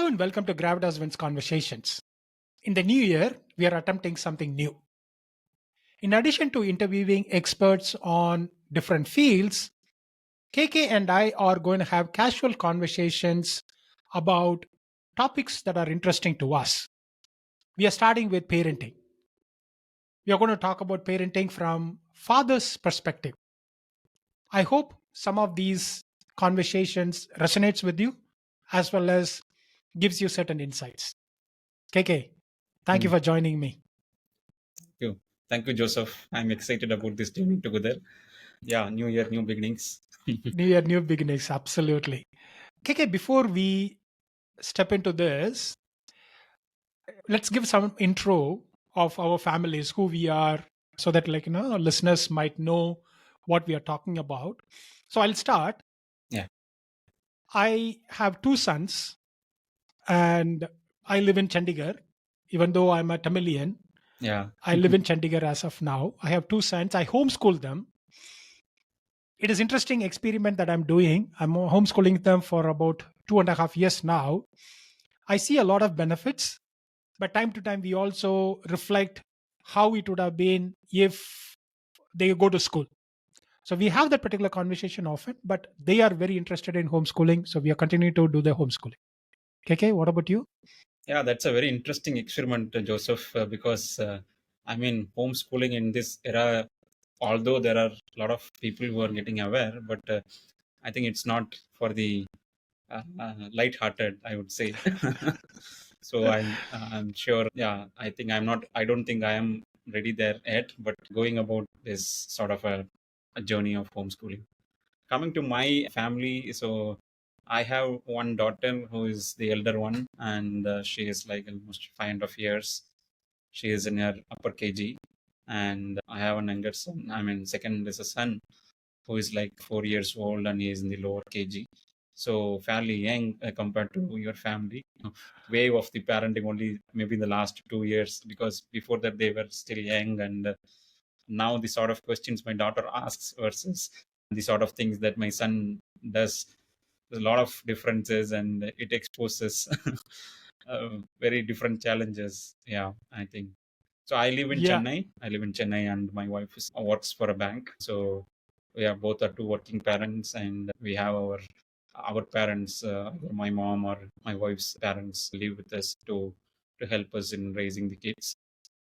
and welcome to Gravitas WINS Conversations. In the new year, we are attempting something new. In addition to interviewing experts on different fields, KK and I are going to have casual conversations about topics that are interesting to us. We are starting with parenting. We are going to talk about parenting from father's perspective. I hope some of these conversations resonates with you as well as gives you certain insights. KK, thank you Mm, for joining me. Thank you. Thank you, Joseph. I'm excited about this journey together. Yeah, new year, new beginnings. New year, new beginnings. Absolutely. KK, before we step into this, let's give some intro of our families, who we are, so that our listeners might know what we are talking about. So I'll start. Yeah. I have two sons, and I live in Chandigarh. Even though I'm a Tamilian, Yeah. I live in Chandigarh as of now. I have two sons. I homeschool them. It is interesting experiment that I'm doing. I'm homeschooling them for about 2.5 years now. I see a lot of benefits, but time to time we also reflect how it would have been if they go to school. So we have that particular conversation often, but they are very interested in homeschooling. So we are continuing to do the homeschooling. KK, what about you? Yeah, that's a very interesting experiment, Joseph, because I mean, homeschooling in this era, although there are a lot of people who are getting aware, but I think it's not for the light-hearted, I would say. So I'm sure. Yeah, I think I'm not. I don't think I am ready there yet. But going about this sort of a journey of homeschooling. Coming to my family, so I have one daughter who is the elder one, and she is like almost 5.5 years. She is in her upper KG, and I have an younger son. I mean, second is a son who is like 4 years old, and he is in the lower KG. So fairly young compared to your family. Wave of the parenting only maybe in the last 2 years, because before that they were still young, and now the sort of questions my daughter asks versus the sort of things that my son does, there's a lot of differences, and it exposes very different challenges. Yeah, I think so. I live in Yeah, Chennai. I live in Chennai, and my wife works for a bank. So we are both are two working parents, and we have our parents, either my mom or my wife's parents, live with us to help us in raising the kids.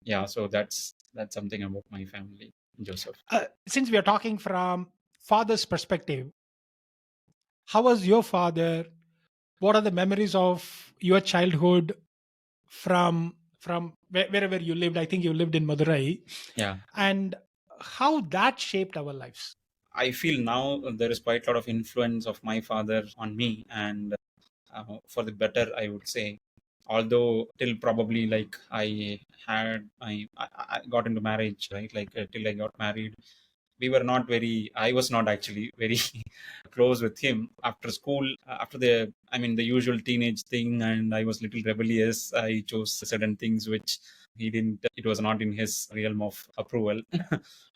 Yeah, so that's something about my family, Joseph. since we are talking from father's perspective, how was your father? What are the memories of your childhood from wherever you lived? I think you lived in Madurai, Yeah, and how that shaped our lives. I feel now there is quite a lot of influence of my father on me, and for the better, I would say. Although till probably like I got into marriage, right? Like till I got married, we were not very. I was not actually very close with him after school. After the usual teenage thing, and I was little rebellious. I chose certain things which he didn't. It was not in his realm of approval.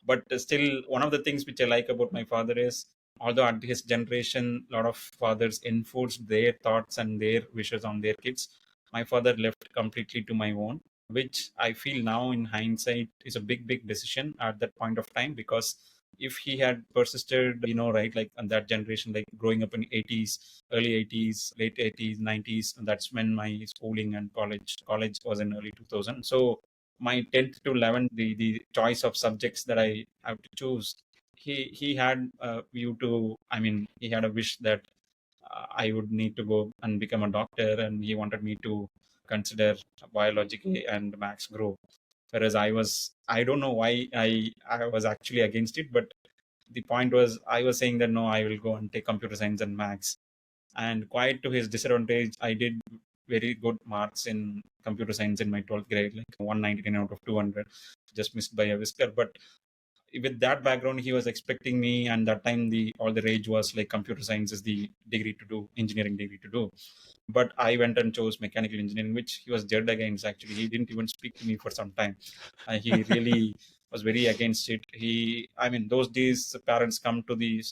But still, one of the things which I like about my father is, although at his generation, a lot of fathers enforced their thoughts and their wishes on their kids, my father left completely to my own, which I feel now in hindsight is a big decision at that point of time. Because if he had persisted, right, like in that generation, like growing up in 80s, early 80s, late 80s, 90s, and that's when my schooling and college was in early 2000. So my 10th to 11th, the choice of subjects that I have to choose, he had a view to, I mean, he had a wish that I would need to go and become a doctor, and he wanted me to consider biology and max group. Whereas I don't know why I was actually against it, but the point was I was saying that no, I will go and take computer science and max. And quite to his disadvantage, I did very good marks in computer science in my 12th grade, like 199 out of 200, just missed by a whisker. But with that background, he was expecting me, and that time the all the rage was like computer science is the degree to do, engineering degree to do. But I went and chose mechanical engineering, which he was dead against. Actually, he didn't even speak to me for some time. He really was very against it. I mean, those days parents come to the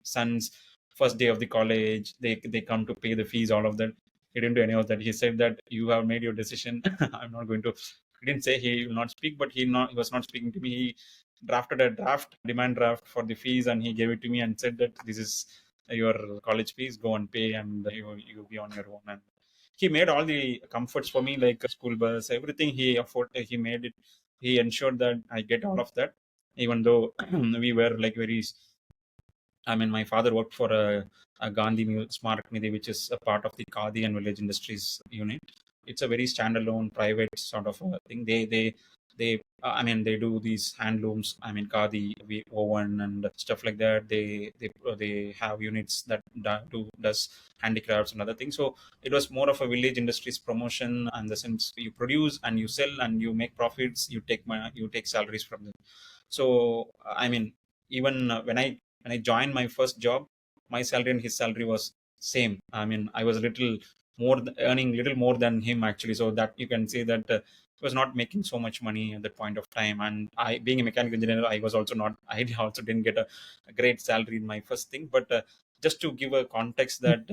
sons first day of the college. They come to pay the fees, all of that. He didn't do any of that. He said that you have made your decision. I'm not going to. He didn't say he will not speak, but he was not speaking to me. He drafted a demand draft for the fees, and he gave it to me and said that this is your college fees. Go and pay, and you be on your own. And he made all the comforts for me, like a school bus, everything he afforded. He made it. He ensured that I get all of that, even though we were like very. I mean, my father worked for a Smarak Nidhi, which is a part of the Khadi and Village Industries unit. It's a very standalone, private sort of a thing. I mean, they do these handlooms. I mean, Khadi, woven and stuff like that. They have units that does handicrafts and other things. So it was more of a village industries promotion, and the sense you produce and you sell and you make profits. You take salaries from them. So I mean, even when I joined my first job, my salary and his salary was same. I mean, I was little earning little more than him actually. So that you can say that he was not making so much money at that point of time. And I, being a mechanical engineer, I was also not. I also didn't get a great salary in my first thing. But just to give a context that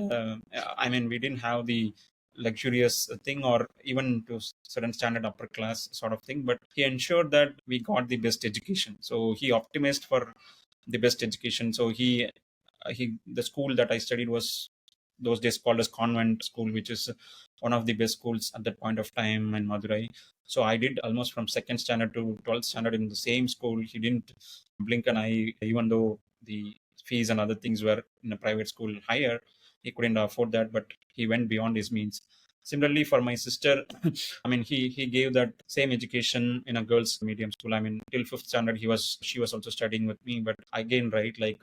I mean, we didn't have the luxurious thing or even to certain standard upper class sort of thing, but he ensured that we got the best education. So he optimized for the best education. So he the school that I studied was those days called as convent school, which is one of the best schools at that point of time in Madurai. So I did almost from second standard to 12th standard in the same school. He didn't blink an eye, even though the fees and other things were in a private school higher. He couldn't afford that, but he went beyond his means. Similarly, for my sister, I mean, he gave that same education in a girls' medium school. I mean, till fifth standard, she was also studying with me. But again, right, like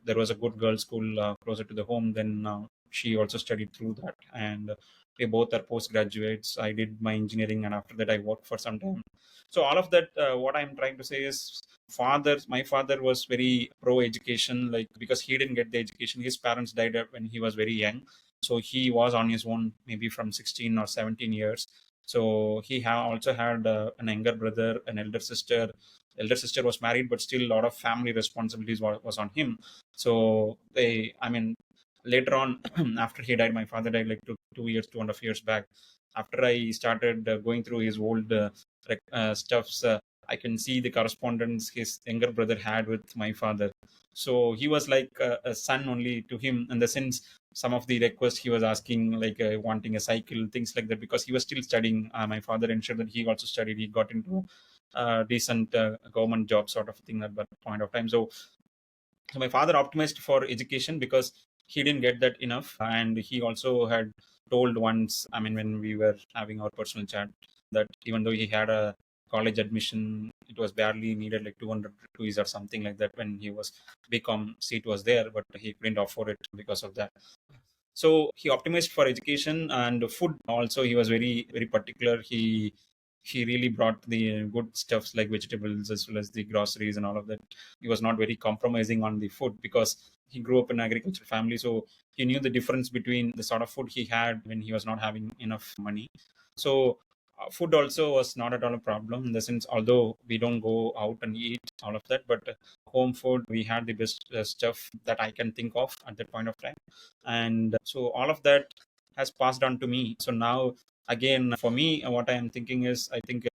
there was a good girls' school closer to the home. Then she also studied through that, and we both are postgraduates. I did my engineering, and after that, I worked for some time. So all of that, what I'm trying to say is, my father was very pro education, like because he didn't get the education. His parents died when he was very young, so he was on his own maybe from 16 or 17 years. So he also had an younger brother, an elder sister. Elder sister was married, but still a lot of family responsibilities was on him. So I mean, later on, after he died, my father died like 2 years, 2.5 years back. After I started going through his old stuffs, I can see the correspondence his younger brother had with my father. So he was like a son only to him, in the sense some of the requests he was asking, like wanting a cycle, things like that, because he was still studying. My father ensured that he also studied. He got into a decent government job sort of thing at that point of time. So my father optimized for education because he didn't get that enough, and he also had told once, I mean, when we were having our personal chat, that even though he had a college admission, it was barely needed like 200 rupees or something like that. When he was BCom seat was there, but he couldn't afford it because of that. So he optimized for education and food. Also, he was very particular. He really brought the good stuffs like vegetables as well as the groceries and all of that. He was not very compromising on the food because he grew up in an agricultural family. So he knew the difference between the sort of food he had when he was not having enough money. So food also was not at all a problem, in the sense, although we don't go out and eat all of that, but home food, we had the best stuff that I can think of at that point of time. And so all of that has passed on to me. So now, again, for me, what I am thinking is, I think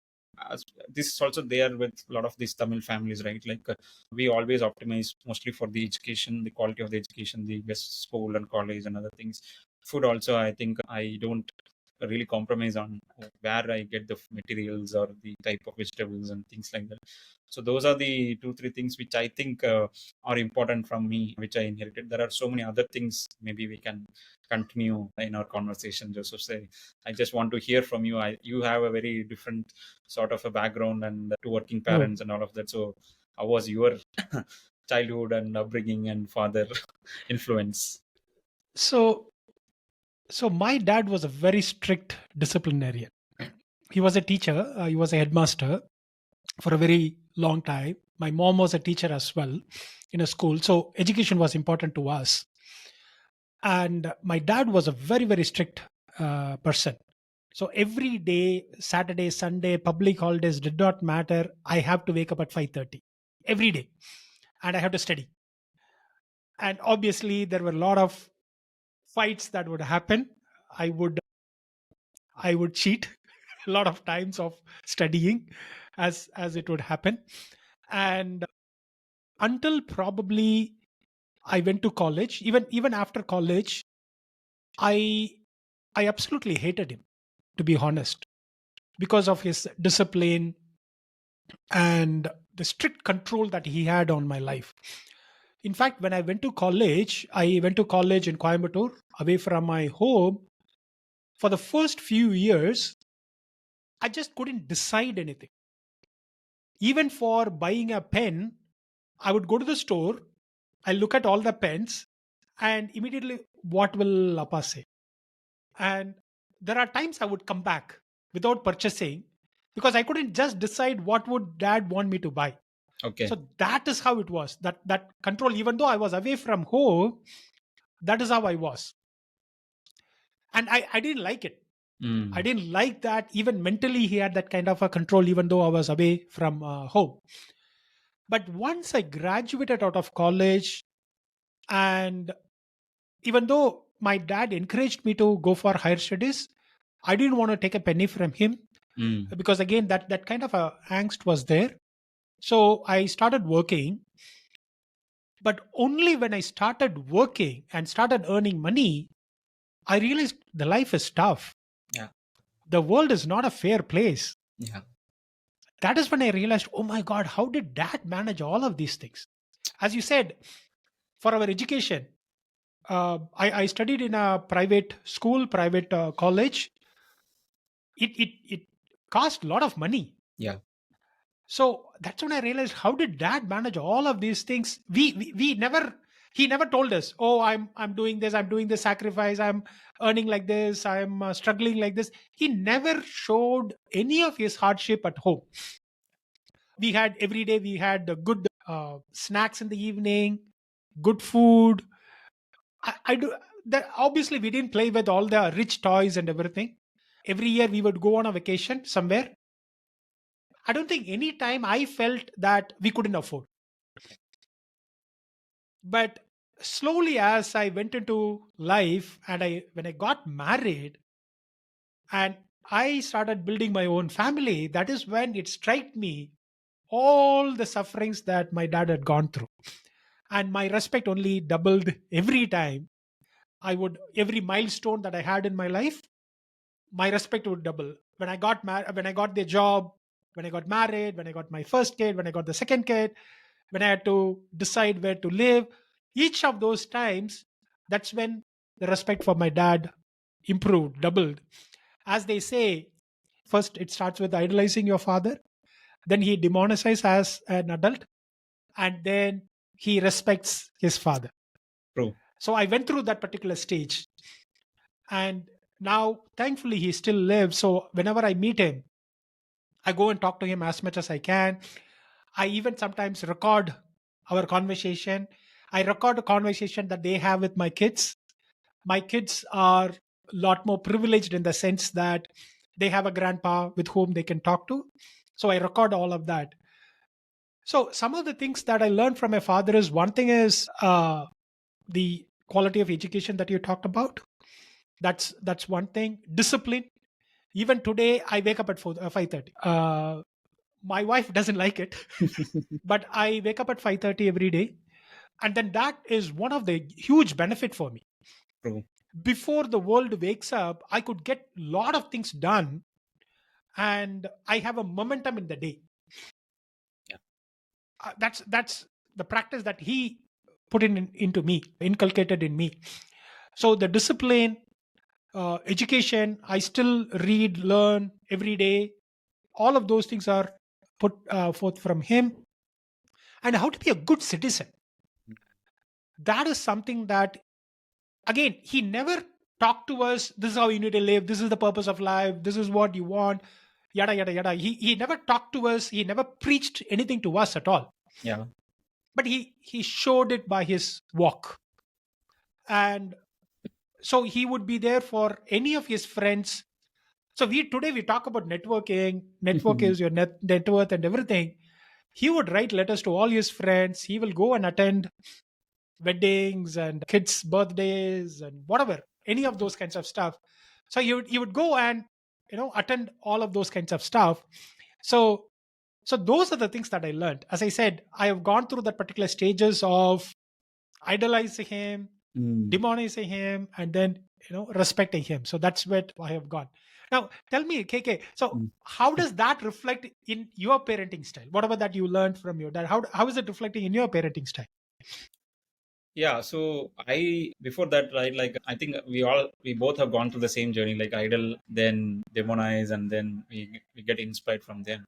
this is also there with a lot of these Tamil families, right? Like we always optimize mostly for the education, the quality of the education, the best school and college and other things. Food also, I think I don't really compromise on where I get the materials or the type of vegetables and things like that. So those are the two three things which I think are important from me, which I inherited. There are so many other things maybe we can continue in our conversation, Joseph. Say, I just want to hear from you. You have a very different sort of a background and two working Oh, parents and all of that. So how was your childhood and upbringing and father influence? so so my dad was a very strict disciplinarian. He was a teacher. He was a headmaster for a very long time. My mom was a teacher as well in a school. So education was important to us. And my dad was a very strict person. So every day, Saturday, Sunday, public holidays did not matter. I have to wake up at 5:30 every day, and I have to study. And obviously, there were a lot of fights that would happen. I would I would cheat a lot of times of studying as it would happen. And until probably I went to college, even after college, I I absolutely hated him, to be honest, because of his discipline and the strict control that he had on my life. In fact, when I went to college in Coimbatore, away from my home. For the first few years, I just couldn't decide anything. Even for buying a pen, I would go to the store, I look at all the pens, and immediately, what will Appa say? And there are times I would come back without purchasing because I couldn't just decide what would dad want me to buy. Okay. So that is how it was. That control, even though I was away from home, that is how I was. And I didn't like it. I Mm. didn't like that. Even mentally, he had that kind of a control, even though I was away from home. But once I graduated out of college, and even though my dad encouraged me to go for higher studies, I didn't want to take a penny from him Mm. because, again, that kind of a angst was there. So I started working. But only when I started working and started earning money, I realized the life is tough. Yeah. The world is not a fair place. Yeah. That is when I realized, oh my God, how did dad manage all of these things? As you said, for our education, I studied in a private school, private college. It cost a lot of money. Yeah. So that's when I realized, how did dad manage all of these things? We never He never told us, oh, I'm doing this, I'm doing this sacrifice, I'm earning like this, I'm struggling like this. He never showed any of his hardship at home. We had every day, we had good snacks in the evening, good food. I do that. Obviously, we didn't play with all the rich toys and everything. Every year we would go on a vacation somewhere. I don't think any time I felt that we couldn't afford. But slowly, as I went into life, and I when I got married and I started building my own family, that is when it struck me all the sufferings that my dad had gone through, and my respect only doubled every time. Every milestone that I had in my life, my respect would double. When I got the job, when I got married, when I got my first kid, when I got the second kid, when I had to decide where to live, each of those times, that's when the respect for my dad improved, doubled. As they say, first it starts with idolizing your father, then he demonizes as an adult, and then he respects his father. True. So I went through that particular stage, and now thankfully he still lives. So whenever I meet him, I go and talk to him as much as I can. I even sometimes record our conversation. I record a conversation that they have with my kids. My kids are a lot more privileged in the sense that they have a grandpa with whom they can talk to. So I record all of that. So some of the things that I learned from my father is, one thing is the quality of education that you talked about. That's one thing. Discipline. Even today, I wake up at 5:30. My wife doesn't like it, but I wake up at 5:30 every day, and then that is one of the huge benefit for me. True. Before the world wakes up, I could get a lot of things done, and I have a momentum in the day. Yeah. That's the practice that he put into me, inculcated in me. So the discipline, education, I still read, learn every day. All of those things are put forth from him. And how to be a good citizen. That is something that, again, he never talked to us, this is how you need to live, this is the purpose of life, this is what you want, yada yada yada. He never talked to us, he never preached anything to us at all. Yeah. But he showed it by his walk. And so he would be there for any of his friends. So we talk about networking. Network is your net worth and everything. He would write letters to all his friends. He will go and attend weddings and kids' birthdays and whatever, any of those kinds of stuff. So you would go and attend all of those kinds of stuff. So so those are the things that I learned. As I said, I have gone through that particular stages of idolizing him, Mm. demonizing him, and then respecting him. So that's what I have gone. Now tell me, KK, so Mm. how does that reflect in your parenting style? Whatever that you learned from your dad, how is it reflecting in your parenting style? Yeah, so I before that, right, like I think we both have gone through the same journey, like idol, then demonize, and then we get inspired from them.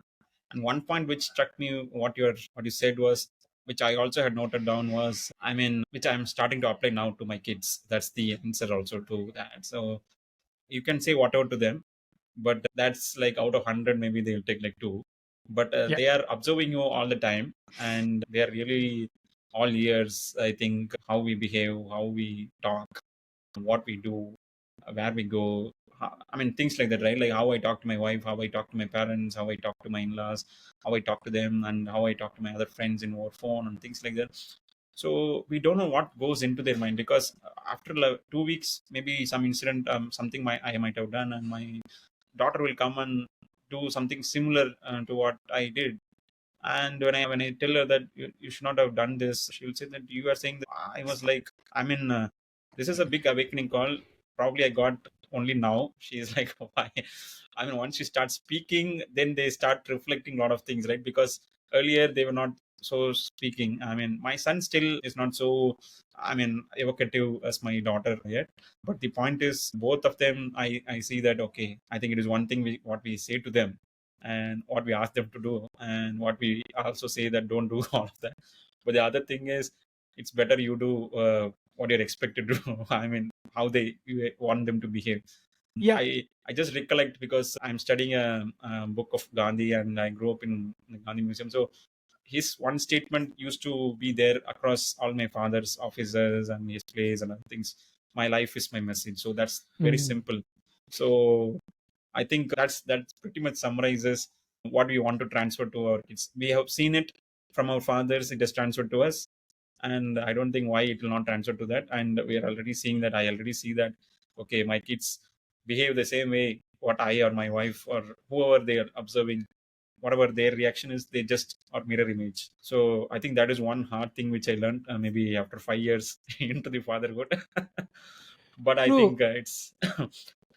And one point which struck me, what you said was, which I also had noted down was, I mean, which I'm starting to apply now to my kids. That's the answer also to that. So you can say whatever to them, but that's like out of 100, maybe they'll take like two. But Yeah. they are observing you all the time, and they are really all ears. I think how we behave, how we talk, what we do, where we go. I mean, things like that, right? Like how I talk to my wife, how I talk to my parents, how I talk to my in-laws, how I talk to them, and how I talk to my other friends in over phone and things like that. So we don't know what goes into their mind, because after like 2 weeks, maybe some incident, something I might have done, and my daughter will come and do something similar to what I did. And when I tell her that you should not have done this, she will say that you are saying that. I was like, I mean, this is a big awakening call. Probably I got only now. She is like, why? I mean, once you start speaking, then they start reflecting a lot of things, right? Because earlier they were not so speaking. I mean, my son still is not so, I mean, evocative as my daughter yet. But the point is, both of them, I see that, okay, I think it is one thing what we say to them and what we ask them to do, and what we also say that don't do all of that. But the other thing is, it's better you do what you're expected to do. I mean, how they you want them to behave. Yeah. I just recollect, because I'm studying a book of Gandhi, and I grew up in the Gandhi Museum. So his one statement used to be there across all my father's offices and his plays and other things. My life is my message. So that's very Mhm. simple. So I think that pretty much summarizes what we want to transfer to our kids. We have seen it from our fathers; it has transferred to us, and I don't think why it will not transfer to that. And we are already seeing that. I already see that. Okay, my kids behave the same way. What I or my wife or whoever they are observing, whatever their reaction is, they just are mirror image. So I think that is one hard thing which I learned, maybe after 5 years into the fatherhood. But I think True. it's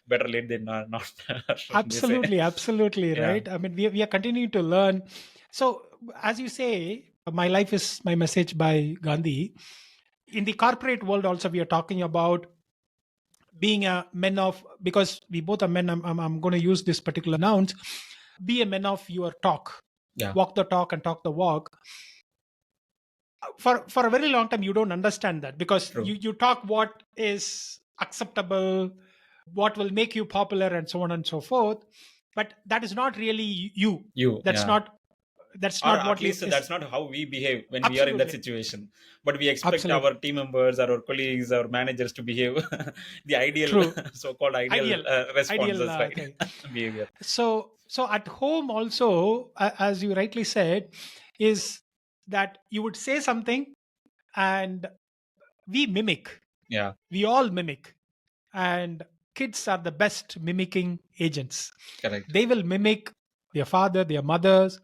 better late than not. They say, Absolutely, absolutely yeah, right. I mean, we are continuing to learn. So, as you say, my life is my message by Gandhi. In the corporate world, also, we are talking about being a men of, because we both are men. I'm going to use this particular nouns. Be a man of your talk, yeah, walk the talk and talk the walk. For a very long time, you don't understand that, because true. you talk what is acceptable, what will make you popular, and so on and so forth. But that is not really you. You, That's yeah. not that's Or not at what least is. that's not how we behave when we are in that Absolutely, situation. But we expect our absolutely team members, our colleagues, our managers to behave the ideal, true. so-called ideal Ideal, ideal responses, right? thing. Behavior. So at home also, as you rightly said, is that you would say something, and we mimic. Yeah, We all mimic, and kids are the best mimicking agents. correct. They will mimic their father, their mothers,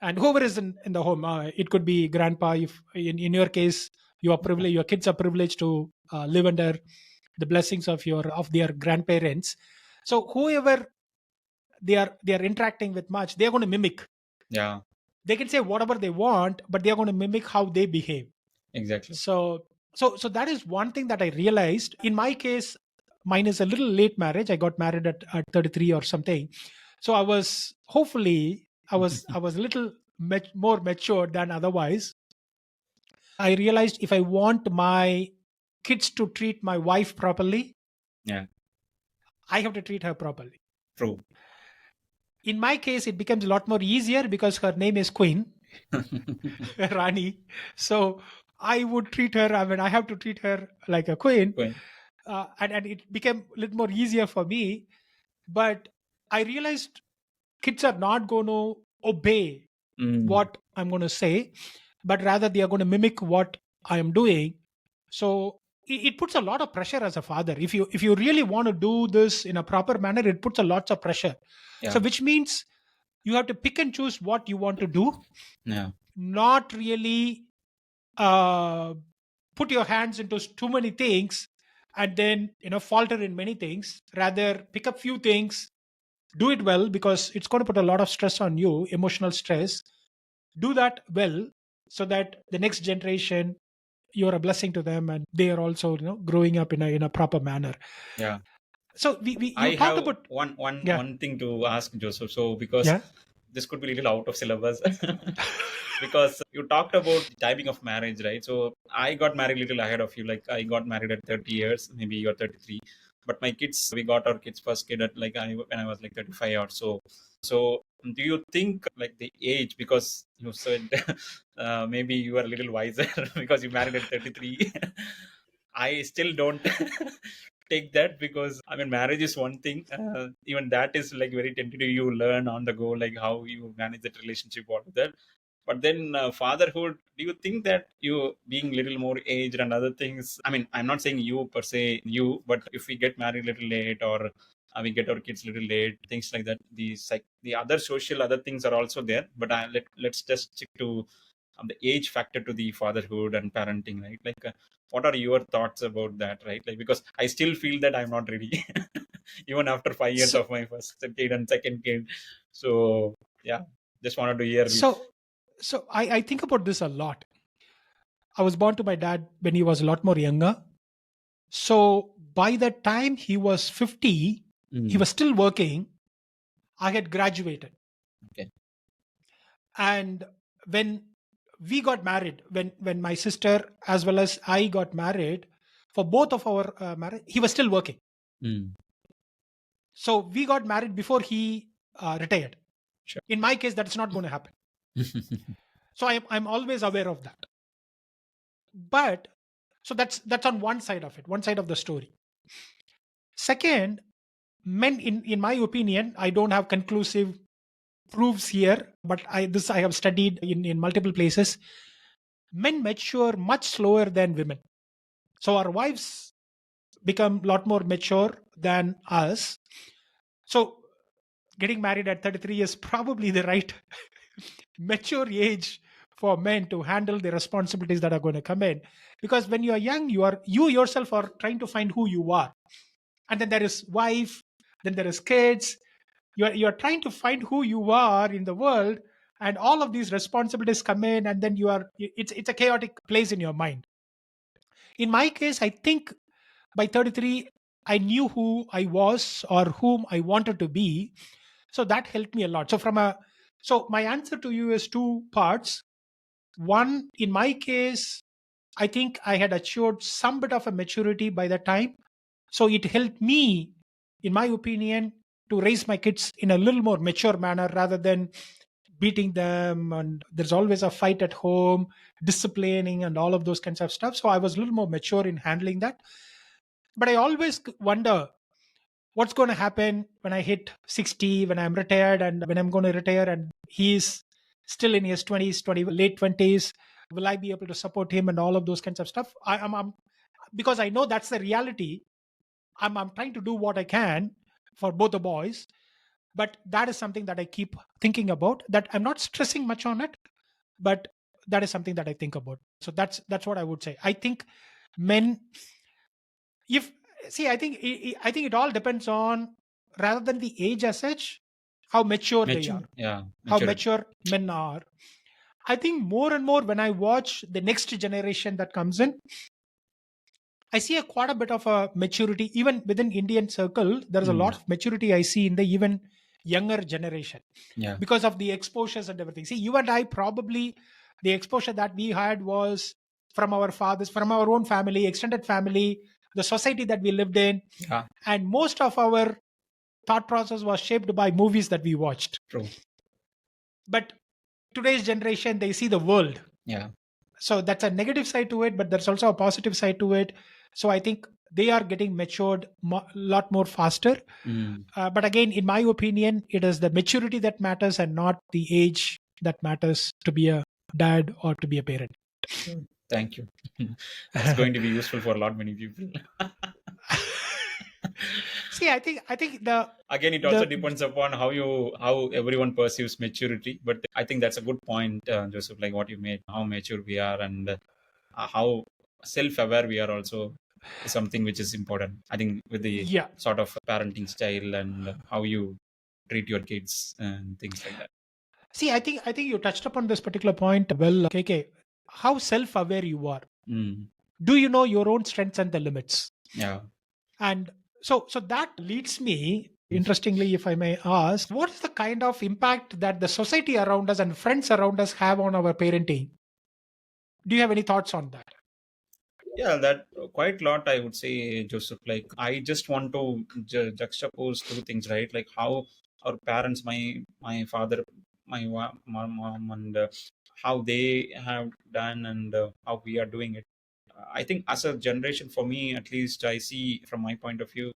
and whoever is in the home. It could be grandpa. If in your case, you are privileged, your kids are privileged to live under the blessings of their grandparents. So whoever they are interacting with much, they are going to mimic. Yeah, They can say whatever they want, but they are going to mimic how they behave. exactly. So that is one thing that I realized. In my case, mine is a little late marriage. I got married at 33 or something. So I was, hopefully, I was a little more mature than otherwise. I realized if I want my kids to treat my wife properly, Yeah, I have to treat her properly. true. In my case, it becomes a lot more easier because her name is Queen Rani. So I would treat her. I mean, I have to treat her like a queen, Going. and it became a little more easier for me. But I realized kids are not going to obey Mm, what I'm going to say, but rather they are going to mimic what I am doing. So it puts a lot of pressure as a father. If you really want to do this in a proper manner, it puts a lots of pressure. So Yeah. which means you have to pick and choose what you want to do, Yeah. not really uh, put your hands into too many things and then falter in many things. Rather pick up few things, do it well, because it's going to put a lot of stress on you, emotional stress. Do that well, so that the next generation, you're a blessing to them, and they are also growing up in a proper manner. Yeah. So we I you talked have about. Yeah. one thing to ask Joseph. So because Yeah. this could be a little out of syllabus, because you talked about the timing of marriage, right? So I got married a little ahead of you. Like I got married at 30 years, maybe you're 33. But my kids, we got our kids first kid at like when I was like 35 or so. So do you think like the age, because you said maybe you are a little wiser because you married at 33. I still don't take that, because I mean marriage is one thing. Even that is like very tentative. You learn on the go, like how you manage that relationship, all of that. But then fatherhood, do you think that you being little more aged and other things? I mean, I'm not saying you per se, you, but if we get married a little late, or we get our kids a little late, things like that, the other social other things are also there. But let's just stick to the age factor to the fatherhood and parenting, right? Like, what are your thoughts about that, right? Like, because I still feel that I'm not ready, even after 5 years so of my first kid and second kid. So, yeah, just wanted to hear the. so so I think about this a lot. I was born to my dad when he was a lot more younger. So by the time he was 50, he Mm, was still working. I had graduated. okay. And when we got married, when my sister as well as I got married, for both of our marriage, he was still working. Mm, So we got married before he retired. sure. In my case, that's not going to happen. So I'm always aware of that. But so that's on one side of it, one side of the story. Second, men, in my opinion, I don't have conclusive proofs here, but I have studied in multiple places. Men mature much slower than women. So our wives become a lot more mature than us. So getting married at 33 is probably the right mature age for men to handle the responsibilities that are going to come in. Because when you are young, you yourself are trying to find who you are. And then there is wife, then there is kids. You're trying to find who you are in the world, and all of these responsibilities come in, and then it's a chaotic place in your mind. In my case, I think by 33, I knew who I was or whom I wanted to be. So that helped me a lot. So my answer to you is two parts. One, in my case, I think I had achieved some bit of a maturity by the time. So it helped me, in my opinion, to raise my kids in a little more mature manner rather than beating them. And there's always a fight at home, disciplining, and all of those kinds of stuff. So I was a little more mature in handling that. But I always wonder what's going to happen when I hit 60, when I'm retired, and when I'm going to retire and he's still in his 20s, late 20s. Will I be able to support him and all of those kinds of stuff? I'm because I know that's the reality. I'm trying to do what I can for both the boys, but that is something that I keep thinking about. That I'm not stressing much on it, but that is something that I think about. So that's what I would say. I think men, if see, I think it all depends on, rather than the age as such, how mature they Mature. are, Yeah. how Maturity. mature men are. I think more and more when I watch the next generation that comes in, I see a quite a bit of a maturity even within Indian circle. There is a Mm, lot of maturity I see in the even younger generation yeah. because of the exposures and everything. See, you and I, probably the exposure that we had was from our fathers, from our own family, extended family, the society that we lived in, Yeah. and most of our thought process was shaped by movies that we watched. True. But today's generation, they see the world. Yeah. So that's a negative side to it, but there's also a positive side to it. So I think they are getting matured a lot more faster. Mm. But again, in my opinion, it is the maturity that matters and not the age that matters to be a dad or to be a parent. Thank you. That's going to be useful for a lot many people. See, I think Again, it also the depends upon how everyone perceives maturity. But I think that's a good point, Joseph. Like what you made, how mature we are, and how self-aware we are also is something which is important. I think with the yeah. sort of parenting style and how you treat your kids and things like that. See, I think you touched upon this particular point well, KK. How self-aware you are. Mm, Do you know your own strengths and the limits? yeah. And so that leads me, interestingly, if I may ask, what is the kind of impact that the society around us and friends around us have on our parenting? Do you have any thoughts on that? Yeah, that quite lot I would say, Joseph. Like I just want to juxtapose two things, right? Like how our parents, my father, my mom, and how they have done and how we are doing it. I think as a generation, for me at least, I see from my point of view,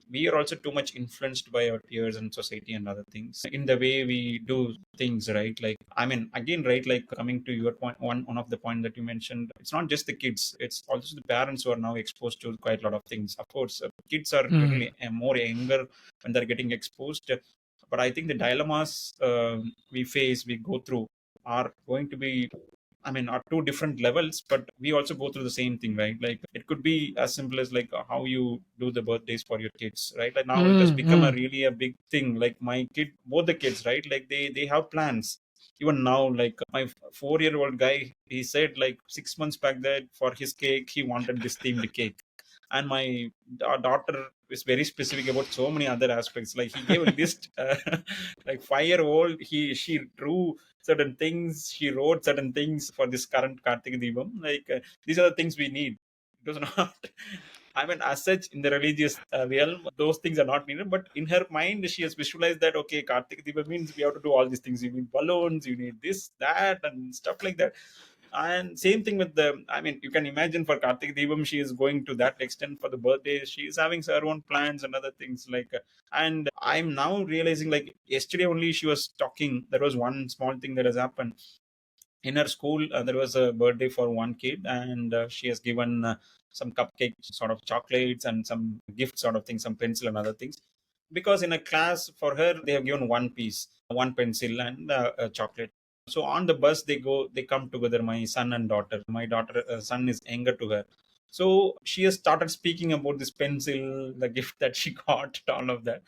we are also too much influenced by our peers and society and other things in the way we do things, right? Like I mean, again, right, like coming to your point, one of the point that you mentioned, it's not just the kids, it's also the parents who are now exposed to quite a lot of things. Of course, kids are little Mm, more younger when they're getting exposed, but I think the dilemmas we face, we go through, are going to be, I mean, are two different levels, but we also go through the same thing, right? Like it could be as simple as like how you do the birthdays for your kids, right? Like now it has become a mm. really a big thing. Like my kid, both the kids, right? Like they have plans. Even now, like my 4-year-old guy, he said like 6 months back that for his cake he wanted this themed cake, and my daughter is very specific about so many other aspects. Like he gave a list, like 5-year-old, she drew certain things, she wrote certain things for this current Kartik Deepam. Like these are the things we need. It was not, I mean, as such, in the religious realm, those things are not needed. But in her mind, she has visualized that okay, Kartik Deepam means we have to do all these things. You need balloons, you need this, that, and stuff like that. And same thing with the, I mean, you can imagine for Kartik Deepam, she is going to that extent for the birthday. She is having her own plans and other things like. And I'm now realizing, like yesterday only, she was talking. There was one small thing that has happened in her school. There was a birthday for one kid, and she has given some cupcakes, sort of chocolates, and some gift sort of things, some pencil and other things. Because in a class for her, they have given one piece, one pencil, and a chocolate. So on the bus, they come together. My son and daughter. My daughter, son is younger to her. So she has started speaking about this pencil, the gift that she got, all of that.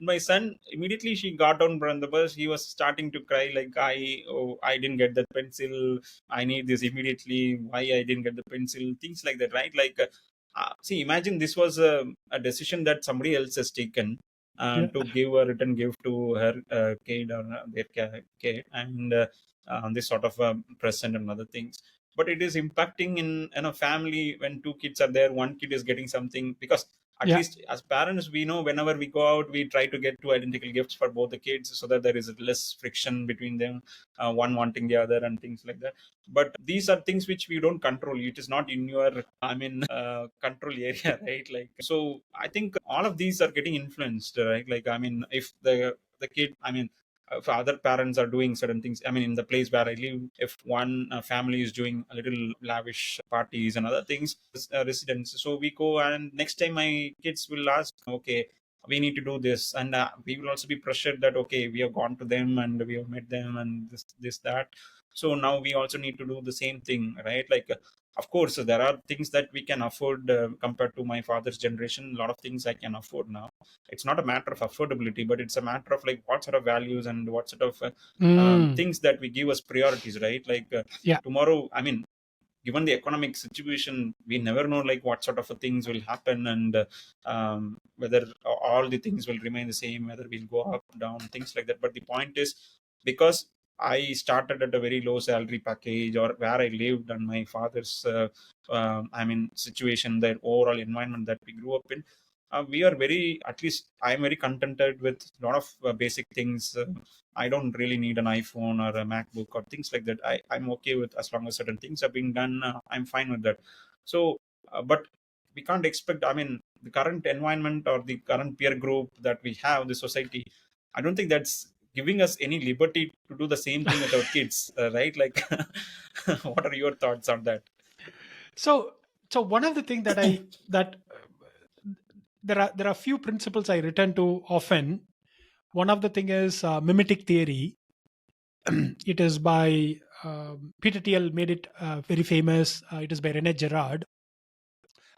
My son, immediately she got on from the bus, he was starting to cry like, I didn't get that pencil, I need this immediately, why I didn't get the pencil, things like that, right? Like see, imagine this was a decision that somebody else has taken Yeah. to give a written gift to her kid or their kid, and this sort of present and other things. But it is impacting in a family when two kids are there, one kid is getting something, because at Yeah. least as parents we know whenever we go out we try to get two identical gifts for both the kids so that there is less friction between them, one wanting the other and things like that. But these are things which we don't control, it is not in your, I mean, control area, right? Like so I think all of these are getting influenced, right? Like I mean, if the kid, I mean, if other parents are doing certain things, I mean, in the place where I live, if one family is doing a little lavish parties and other things, residents, so we go, and next time my kids will ask, okay, we need to do this, and we will also be pressured that okay, we have gone to them and we have met them and this that, so now we also need to do the same thing, right? Like of course there are things that we can afford compared to my father's generation. A lot of things I can afford now. It's not a matter of affordability, but it's a matter of like what sort of values and what sort of Mm, things that we give as priorities, right? Like yeah. tomorrow, I mean, given the economic situation, we never know like what sort of things will happen, and whether all the things will remain the same, whether we'll go up, down, things like that. But the point is, because I started at a very low salary package, or where I lived, and my father's, I mean, situation, the overall environment that we grew up in, we are very, at least I'm very contented with a lot of basic things. I don't really need an iPhone or a MacBook or things like that. I'm okay with as long as certain things are being done. I'm fine with that. So, but we can't expect. I mean, the current environment or the current peer group that we have, the society, I don't think that's giving us any liberty to do the same thing with our kids, right? Like, what are your thoughts on that? So, so one of the things that I that there are few principles I return to often. One of the thing is mimetic theory. It is by Peter Thiel made it very famous. It is by Rene Girard.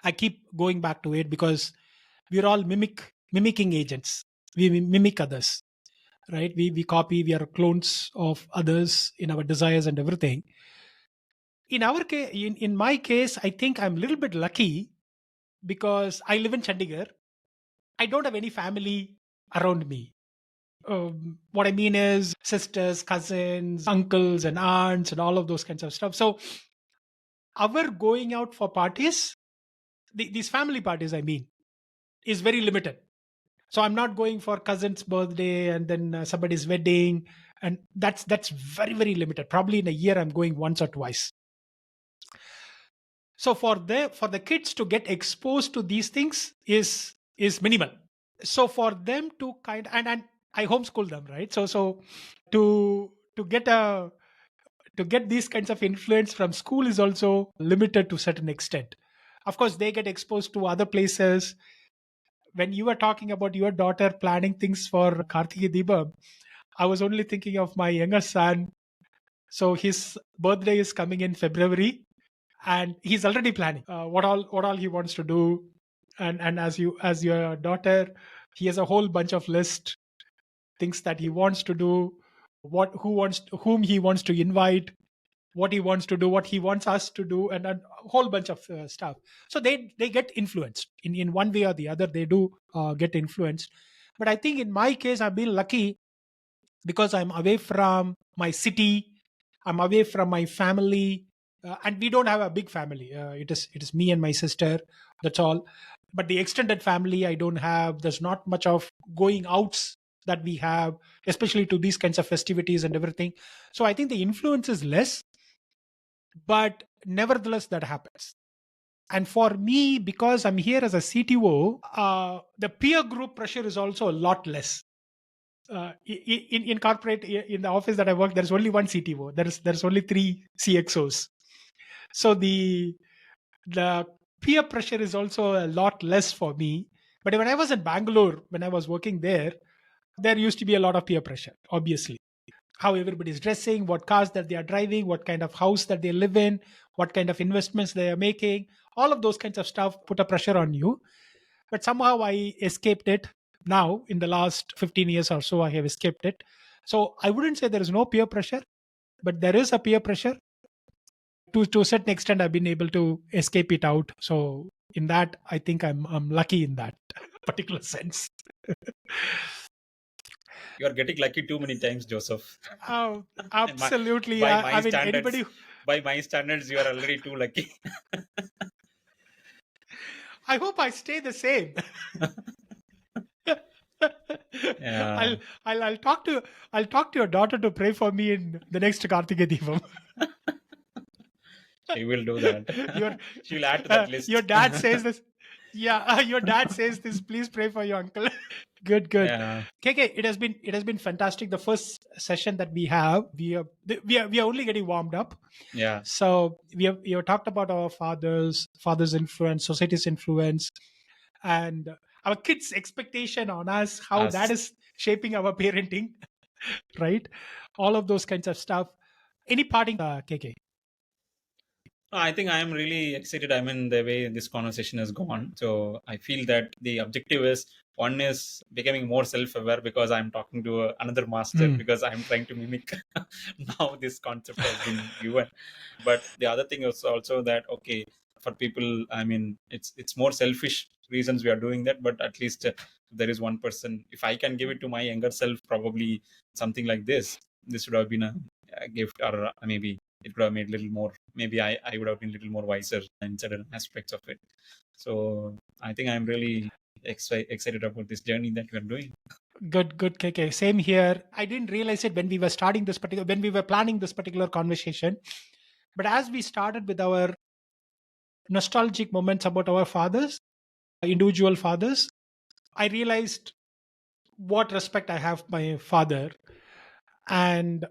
I keep going back to it because we're all mimicking agents. We mimic others, right? We copy. We are clones of others in our desires and everything. In our case, in my case, I think I'm a little bit lucky because I live in Chandigarh. I don't have any family around me. What I mean is sisters, cousins, uncles, and aunts, and all of those kinds of stuff. So our going out for parties, these family parties, I mean, is very limited. So I'm not going for cousin's birthday and then somebody's wedding, and that's very very limited. Probably in a year, I'm going once or twice. So for the kids to get exposed to these things is minimal. So for them to and I homeschool them, right? So to get a to get these kinds of influence from school is also limited to a certain extent. Of course, they get exposed to other places. When you were talking about your daughter planning things for Kartike Deepam, I was only thinking of my younger son. So his birthday is coming in February, and he's already planning what all he wants to do. And as your daughter, he has a whole bunch of list things that he wants to do, whom he wants to invite, what he wants to do, what he wants us to do, and a whole bunch of stuff. So they get influenced in one way or the other. They do get influenced. But I think in my case, I've been lucky because I'm away from my city, I'm away from my family, and we don't have a big family. It is me and my sister. That's all. But the extended family I don't have. There's not much of going outs that we have, especially to these kinds of festivities and everything. So I think the influence is less, but nevertheless that happens. And for me, because I'm here as a CTO, the peer group pressure is also a lot less. In corporate, in the office that I work, there's only one CTO. There's only three CXOs. So the peer pressure is also a lot less for me. But when I was in Bangalore, when I was working there used to be a lot of peer pressure. Obviously, how everybody's dressing, what cars that they are driving, what kind of house that they live in, what kind of investments they are making, all of those kinds of stuff put a pressure on you. But somehow I escaped it. Now in the last 15 years or so, I have escaped it. So I wouldn't say there is no peer pressure, but there is a peer pressure. To a certain extent, I've been able to escape it out. So in that, I think I'm lucky in that particular sense. You are getting lucky too many times, Joseph. Oh, my, absolutely. by I my mean, standards, anybody. by my standards, you are already too lucky. I hope I stay the same. Yeah, I'll talk to your daughter to pray for me in the next Kartike Deepam. she will do that. your She will add to that your list. dad says this. Yeah, your dad says this. Please pray for your uncle. Good, good. Yeah, KK, it has been fantastic. The first session that we have, we are only getting warmed up. yeah, So we have talked about our father's influence, society's influence, and our kids' expectation on us, how that us. is shaping our parenting, right? All of those kinds of stuff. Any parting, KK? I think I am really excited. I mean, the way this conversation has gone. So I feel that the objective is one is becoming more self-aware because I'm talking to another master Mm. because I'm trying to mimic now this concept has been given. But the other thing is also that okay, for people, I mean, it's more selfish reasons we are doing that. But at least there is one person. If I can give it to my younger self, probably something like this. This would have been a gift, or maybe it would have made a little more. Maybe I would have been a little more wiser in certain aspects of it. So I think I'm really excited about this journey that we are doing. Good, good, KK. Same here. I didn't realize it when we were planning this particular conversation. But as we started with our nostalgic moments about our fathers, individual fathers, I realized what respect I have for my father, and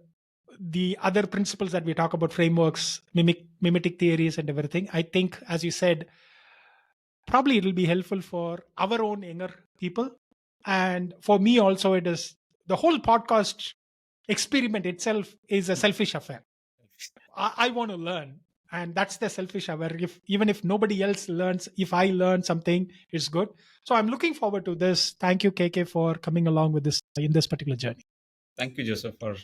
the other principles that we talk about, frameworks, mimetic theories, and everything. I think, as you said, probably it'll be helpful for our own younger people. And for me also, it is the whole podcast experiment itself is a selfish affair. I want to learn. And that's the selfish affair. If even if nobody else learns, if I learn something, it's good. So I'm looking forward to this. Thank you, KK, for coming along with this in this particular journey. Thank you, Joseph, for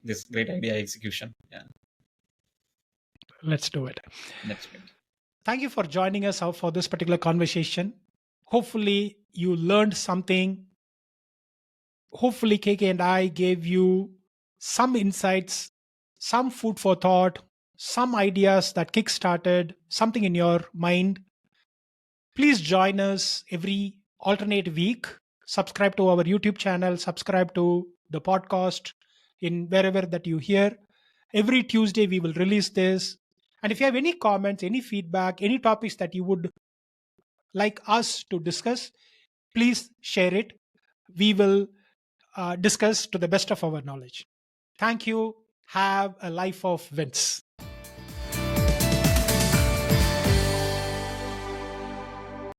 this great idea execution. Yeah, Let's do it. that's great. Thank you for joining us out for this particular conversation. Hopefully, you learned something. Hopefully, KK and I gave you some insights, some food for thought, some ideas that kick-started something in your mind. Please join us every alternate week. Subscribe to our YouTube channel, subscribe to the podcast in wherever that you hear. Every Tuesday, we will release this. And if you have any comments, any feedback, any topics that you would like us to discuss, please share it. We will discuss to the best of our knowledge. Thank you. Have a life of wins.